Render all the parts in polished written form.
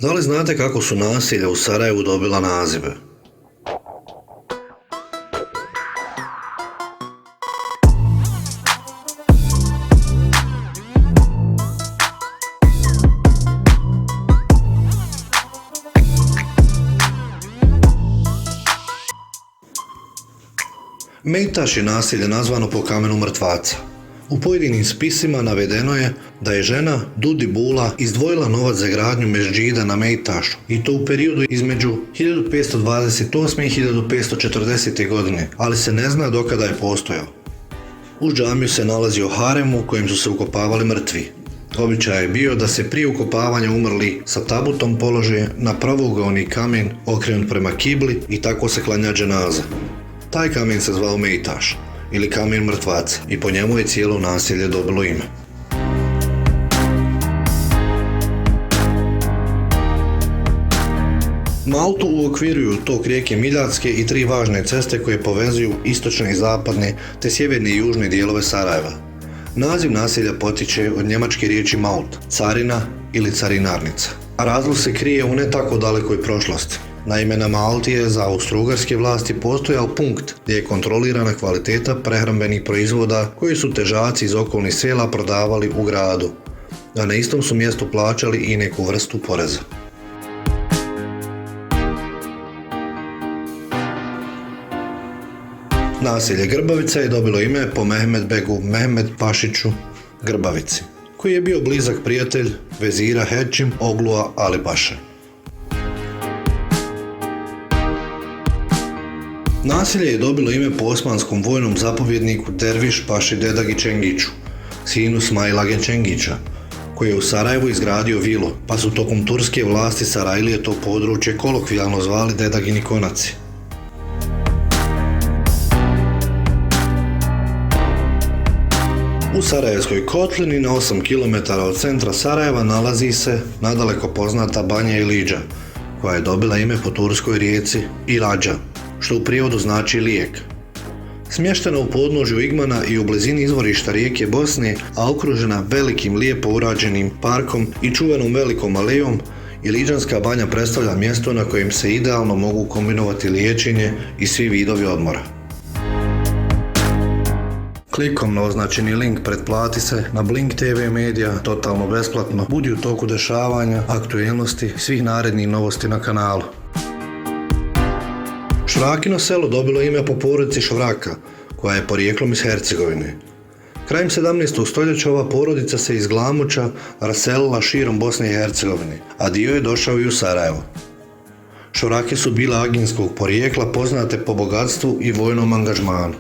Da li znate kako su naselja u Sarajevu dobila nazive? Mejtaš je naselje nazvano po kamenu mrtvaca. U pojedinim spisima navedeno je da je žena Dudi Bula izdvojila novac za gradnju mezđida na Mejtašu i to u periodu između 1528. i 1540. godine, ali se ne zna dokada je postojao. Uz džamiju se nalazio harem u kojem su se ukopavali mrtvi. Običaj je bio da se prije ukopavanja umrli sa tabutom polože na pravougaoni kamen okrenut prema kibli i tako se klanja dženaza. Taj kamen se zvao Mejtaš ili kamen mrtvaca i po njemu je cijelo naselje dobilo ime. Maltu uokviruju tok rijeke Miljacke i 3 važne ceste koje povezuju istočne i zapadne te sjeverne i južne dijelove Sarajeva. Naziv naselja potiče od njemačke riječi Maut, carina ili carinarnica, a razlog se krije u ne tako dalekoj prošlosti. Naime, na Malti je za austrougarske vlasti postojao punkt gdje je kontrolirana kvaliteta prehrambenih proizvoda koji su težaci iz okolnih sela prodavali u gradu, a na istom su mjestu plaćali i neku vrstu poreza. Naselje Grbavica je dobilo ime po Mehmed Begu Mehmed Pašiću Grbavici, koji je bio blizak prijatelj vezira Hedžim Oglua Alipaše. Naselje je dobilo ime po osmanskom vojnom zapovjedniku Derviš Paši Dedagi Čengiću, sinu Smajlage Čengića, koji je u Sarajevu izgradio vilu, pa su tokom turske vlasti Sarajlije to područje kolokvijalno zvali Dedagini konaci. U Sarajevskoj kotlini na 8 km od centra Sarajeva nalazi se nadaleko poznata Banja Iliđa, koja je dobila ime po turskoj rijeci Ilađa, što u prijevodu znači lijek. Smještena u podnožju Igmana i u blizini izvorišta rijeke Bosne, a okružena velikim lijepo urađenim parkom i čuvenom velikom alejom, Iliđanska banja predstavlja mjesto na kojem se idealno mogu kombinovati liječenje i svi vidovi odmora. Klikom na označeni link pretplati se na Blink TV Media totalno besplatno. Budi u toku dešavanja, aktuelnosti, svih narednih novosti na kanalu. Švrakino selo dobilo ime po porodici Švraka, koja je porijeklom iz Hercegovine. Krajem 17. stoljeća ova porodica se iz Glamuča raselila širom Bosne i Hercegovine, a dio je došao i u Sarajevo. Švrake su bile aginskog porijekla poznate po bogatstvu i vojnom angažmanu.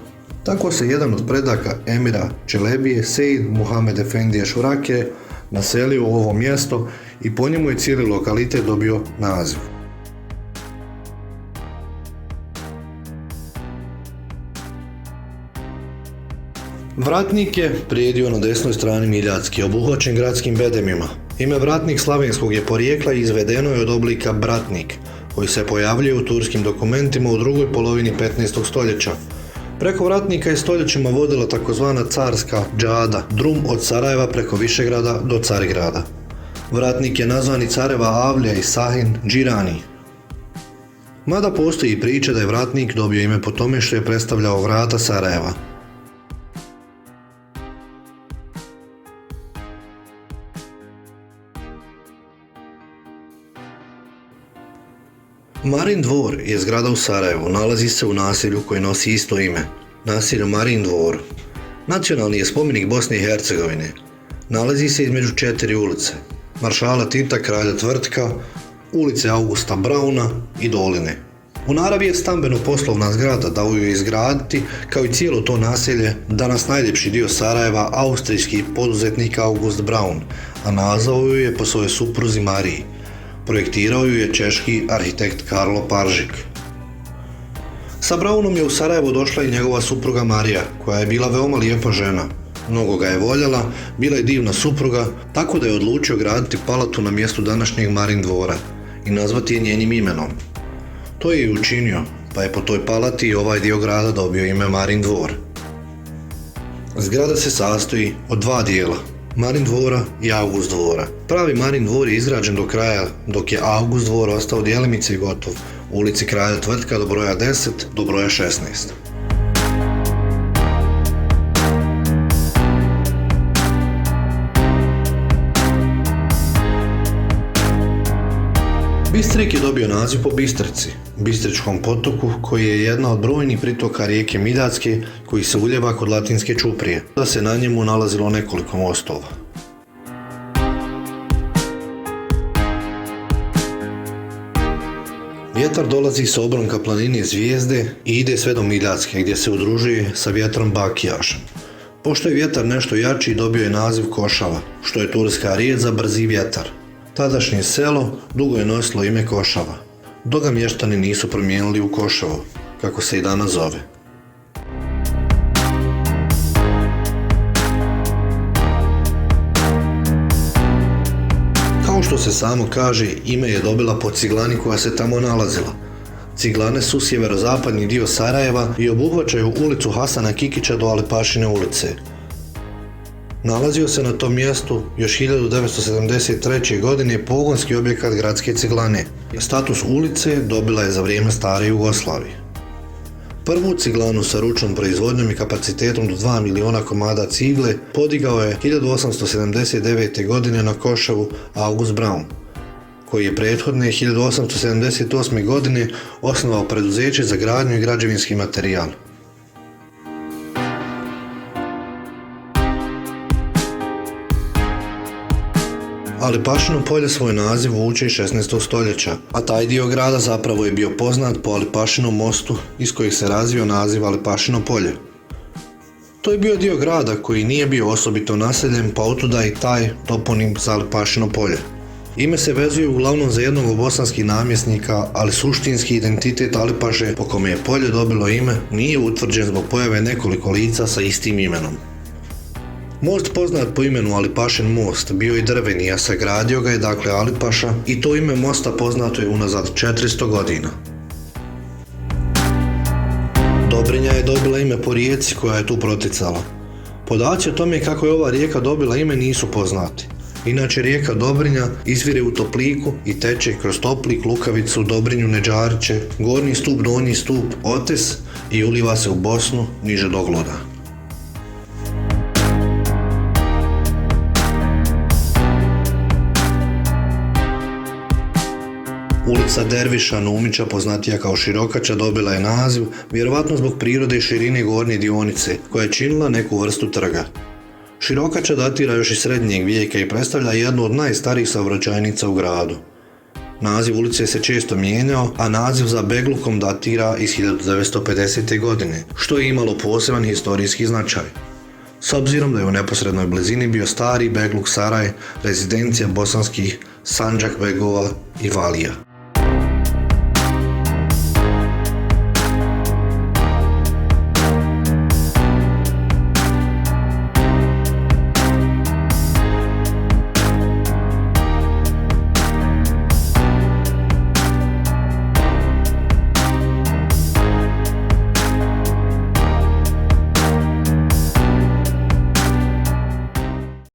Tako se jedan od predaka emira Čelebije, Sejd Muhamed Efendija Švrake, naselio u ovo mjesto i po njemu je cijeli lokalitet dobio naziv. Vratnik je prijedio na desnoj strani Miljacke, obuhvaćen gradskim bedemima. Ime Vratnik slavenskog je porijekla i izvedeno je od oblika Bratnik, koji se pojavljuje u turskim dokumentima u drugoj polovini 15. stoljeća. Preko Vratnika je stoljećima vodila takozvana carska džada, drum od Sarajeva preko Višegrada do Carigrada. Vratnik je nazvan i careva Avlija i Sahin Džirani. Mada postoji priča da je Vratnik dobio ime po tome što je predstavljao vrata Sarajeva. Marin dvor je zgrada u Sarajevu, nalazi se u naselju koje nosi isto ime, naselju Marin dvor. Nacionalni je spomenik Bosne i Hercegovine. Nalazi se između 4 ulice: Maršala Tita, Kralja Tvrtka, ulice Augusta Brauna i Doline. U naravi je stambeno-poslovna zgrada, dao ju je izgraditi, kao i cijelo to naselje, danas najljepši dio Sarajeva, austrijski poduzetnik August Braun, a nazvao ju je po svojoj supruzi Mariji. Projektirao ju je češki arhitekt Karlo Paržik. Sa Braunom je u Sarajevo došla i njegova supruga Marija, koja je bila veoma lijepa žena. Mnogo ga je voljela, bila je divna supruga, tako da je odlučio graditi palatu na mjestu današnjeg Marin dvora i nazvati je njenim imenom. To je i učinio, pa je po toj palati i ovaj dio grada dobio ime Marin dvor. Zgrada se sastoji od 2 dijela. Marin dvora i August dvora. Pravi Marin dvor je izgrađen do kraja, dok je August dvor ostao djelimice i gotov u ulici Kralja Tvrtka do broja 10 do broja 16. Bistrik je dobio naziv po Bistrici, Bistričkom potoku, koji je jedna od brojnih pritoka rijeke Miljacke koji se uljeva kod Latinske Ćuprije, da se na njemu nalazilo nekoliko mostova. Vjetar dolazi sa obronka planine Zvijezde i ide sve do Miljacke, gdje se udružuje sa vjetrom Bakijašem. Pošto je vjetar nešto jači, dobio je naziv Košava, što je turska riječ za brzi vjetar. Tadašnje selo dugo je nosilo ime Košava, dok ga mještani nisu promijenili u Košavo, kako se i danas zove. Kao što se samo kaže, ime je dobila po ciglani koja se tamo nalazila. Ciglane su sjeverozapadni dio Sarajeva i obuhvaćaju ulicu Hasana Kikića do Alepašine ulice. Nalazio se na tom mjestu još 1973. godine pogonski objekat gradske ciglane. Status ulice dobila je za vrijeme stare Jugoslavije. Prvu ciglanu sa ručnom proizvodnjom i kapacitetom do 2 miliona komada cigle podigao je 1879. godine na Košavu August Braun, koji je prethodne 1878. godine osnovao preduzeće za gradnju i građevinski materijal. Alepašino polje svoj naziv vuče iz 16. stoljeća, a taj dio grada zapravo je bio poznat po Alepašinom mostu iz kojeg se razvio naziv Alepašino polje. To je bio dio grada koji nije bio osobito naseljen, pa otuda i taj toponim za Alepašino polje. Ime se vezuje uglavnom za jednog od bosanskih namjesnika, ali suštinski identitet Alepaše, po kome je polje dobilo ime, nije utvrđen zbog pojave nekoliko lica sa istim imenom. Most poznat po imenu Alepašin most bio je drveni, a sagradio ga je dakle Alepaša i to ime mosta poznato je unazad 400 godina. Dobrinja je dobila ime po rijeci koja je tu proticala. Podaci o tome kako je ova rijeka dobila ime nisu poznati. Inače, rijeka Dobrinja izvire u Topliku i teče kroz Toplik, Lukavicu, Dobrinju, Neđariće, Gornji stup, Donji stup, Otes i uliva se u Bosnu niže do Gloda. Ulica Derviša Numića, poznatija kao Širokača, dobila je naziv vjerovatno zbog prirode i širine gornje dionice, koja je činila neku vrstu trga. Širokača datira još iz srednjeg vijeka i predstavlja jednu od najstarijih saobraćajnica u gradu. Naziv ulice se često mijenjao, a naziv za Beglukom datira iz 1950. godine, što je imalo poseban historijski značaj. S obzirom da je u neposrednoj blizini bio stari Begluk Saraj, rezidencija bosanskih Sandžak Begova i Valija.